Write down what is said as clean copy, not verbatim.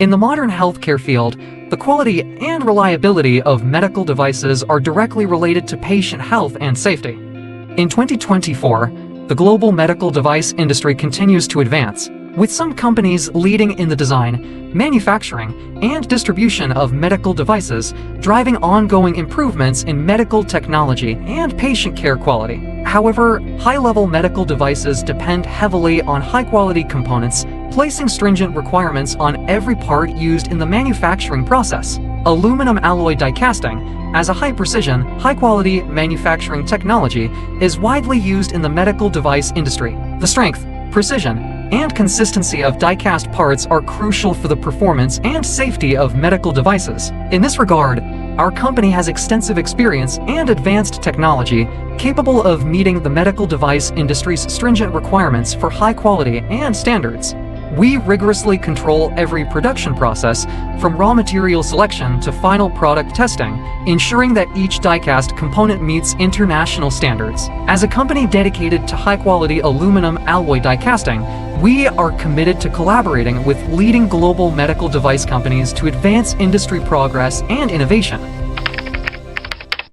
In the modern healthcare field, the quality and reliability of medical devices are directly related to patient health and safety. In 2024, the global medical device industry continues to advance, with some companies leading in the design, manufacturing, and distribution of medical devices, driving ongoing improvements in medical technology and patient care quality. However, high-level medical devices depend heavily on high-quality components, placing stringent requirements on every part used in the manufacturing process. Aluminum alloy die casting, as a high-precision, high-quality manufacturing technology, is widely used in the medical device industry. The strength, precision, and consistency of die-cast parts are crucial for the performance and safety of medical devices. In this regard, our company has extensive experience and advanced technology capable of meeting the medical device industry's stringent requirements for high quality and standards. We rigorously control every production process, from raw material selection to final product testing, ensuring that each die-cast component meets international standards. As a company dedicated to high-quality aluminum alloy die casting, we are committed to collaborating with leading global medical device companies to advance industry progress and innovation.